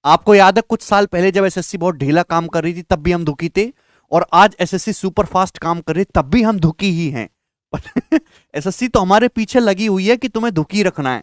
आपको याद है कुछ साल पहले जब एसएससी बहुत ढीला काम कर रही थी तब भी हम दुखी थे, और आज एसएससी सुपर फास्ट काम कर रही तब भी हम दुखी ही हैं। एसएससी तो हमारे पीछे लगी हुई है कि तुम्हें दुखी रखना है।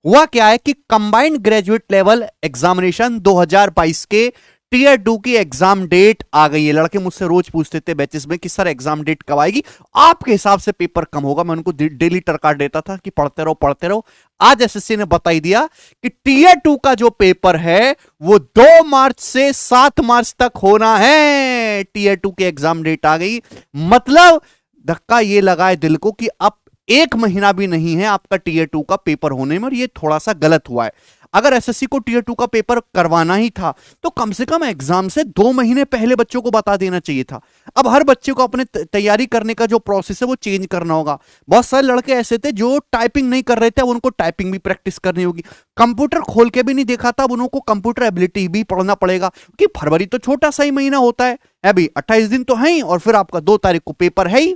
हुआ क्या है कि कंबाइंड ग्रेजुएट लेवल एग्जामिनेशन 2022 के टीयर 2 की एग्जाम डेट आ गई है। लड़के मुझसे रोज पूछते थे बैचेस में कि सर एग्जाम डेट कब आएगी, आपके हिसाब से पेपर कम होगा। मैं उनको डेली टरकार देता था कि पढ़ते रहो पढ़ते रहो। आज एसएससी ने बता ही दिया कि टीयर 2 का जो पेपर है वो 2 मार्च से 7 मार्च तक होना है। टीयर 2 की एग्जाम डेट आ गई, मतलब धक्का ये लगा है दिल को कि अब 1 महीना भी नहीं है आपका टीयर 2 का पेपर होने में, और ये थोड़ा सा गलत हुआ है। अगर एसएससी को टीयर 2 का पेपर करवाना ही था तो कम से कम एग्जाम से 2 महीने पहले बच्चों को बता देना चाहिए था। अब हर बच्चे को अपने तैयारी करने का जो प्रोसेस है वो चेंज करना होगा। बहुत सारे लड़के ऐसे थे जो टाइपिंग नहीं कर रहे थे, अब उनको टाइपिंग भी प्रैक्टिस करनी होगी। कंप्यूटर खोल के भी नहीं देखा था, अब उनको कंप्यूटर एबिलिटी भी पढ़ना पड़ेगा, क्योंकि फरवरी तो छोटा सा ही महीना होता है अभी, 28 दिन तो है ही, और फिर आपका 2 तारीख को पेपर है ही।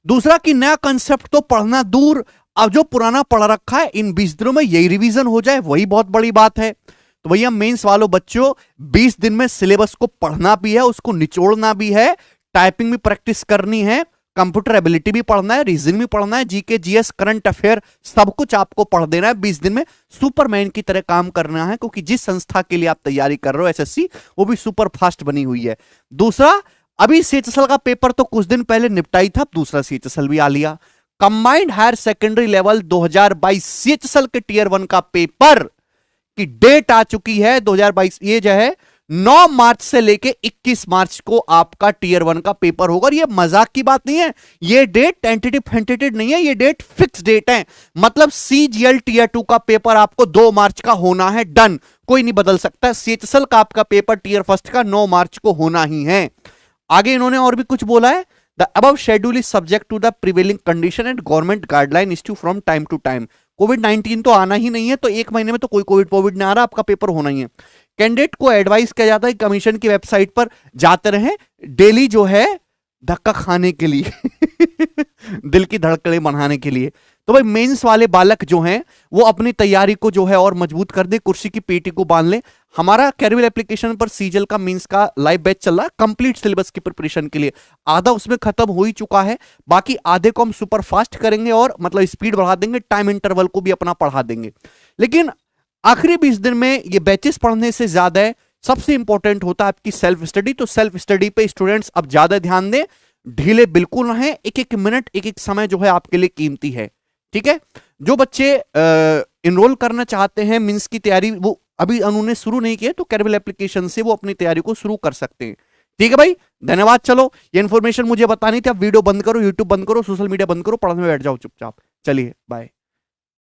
दूसरा कि नया कंसेप्ट तो पढ़ना दूर, अब जो पुराना पढ़ रखा है इन 20 दिनों में यही रिवीजन हो जाए, वही बहुत बड़ी बात है। तो भैया मेंस वालों बच्चों, 20 दिन में सिलेबस को पढ़ना भी है, उसको निचोड़ना भी है, टाइपिंग भी प्रैक्टिस करनी है, कंप्यूटर एबिलिटी भी पढ़ना है, रीजनिंग भी पढ़ना है, जीके जीएस करंट अफेयर सब कुछ आपको पढ़ देना है। 20 दिन में सुपरमैन की तरह काम करना है, क्योंकि जिस संस्था के लिए आप तैयारी कर रहे हो एसएससी, वो भी सुपर फास्ट बनी हुई है। दूसरा, अभी सीएचएसएल का पेपर तो कुछ दिन पहले निपटा ही था, दूसरा सीएचएसएल भी आ लिया। Combined higher secondary level 2022 CHSL के टीयर 1 का पेपर की डेट आ चुकी है 2022। ये जो है 9 मार्च से लेके 21 मार्च को आपका टीयर 1 का पेपर होगा। और ये मजाक की बात नहीं है, ये डेट टेंटेटिव फेंटेटिव नहीं है, ये डेट फिक्स डेट है। मतलब सीजीएल टीयर 2 का पेपर आपको 2 मार्च का होना है, डन, कोई नहीं बदल सकता। सीएचएसएल का आपका पेपर टीयर 1 का 9 मार्च को होना ही है। आगे इन्होंने और भी कुछ बोला है, the above schedule is subject to the prevailing condition and government guideline issue from time to time. कोविड-19 तो आना ही नहीं है, तो 1 महीने में तो कोई कोविड नहीं आ रहा, आपका पेपर होना ही है। कैंडिडेट को एडवाइस किया जाता है कमीशन की वेबसाइट पर जाते रहें डेली, जो है धक्का खाने के लिए दिल की धड़कनें बढ़ाने के लिए। तो भाई मेंस वाले बालक जो हैं वो अपनी तैयारी को जो है और मजबूत कर दे, कुर्सी की पेटी को बांध ले। हमारा कैरियर एप्लीकेशन पर सीजीएल का मेंस का लाइव बैच चल रहा है कंप्लीट सिलेबस की प्रिपरेशन के लिए। आधा उसमें खत्म हो ही चुका है, बाकी आधे को हम सुपर फास्ट करेंगे और मतलब स्पीड बढ़ा देंगे, टाइम इंटरवल को भी अपना बढ़ा देंगे। लेकिन आखिरी 20 दिन में ये बैचेस पढ़ने से ज्यादा है, सबसे इंपॉर्टेंट होता है आपकी सेल्फ स्टडी। तो सेल्फ स्टडी पे स्टूडेंट्स अब ज्यादा ध्यान दें, ढीले बिल्कुल ना हैं। एक एक मिनट, एक एक समय जो है आपके लिए कीमती है, ठीक है। जो बच्चे इनरोल करना चाहते हैं मींस की तैयारी, वो अभी उन्होंने शुरू नहीं किया, तो कैरियर एप्लीकेशन से वो अपनी तैयारी को शुरू कर सकते हैं, ठीक है भाई। धन्यवाद। चलो ये इन्फॉर्मेशन मुझे बतानी थी, आप वीडियो बंद करो, यूट्यूब बंद करो, सोशल मीडिया बंद करो, पढ़ने में बैठ जाओ चुपचाप। चलिए बाय।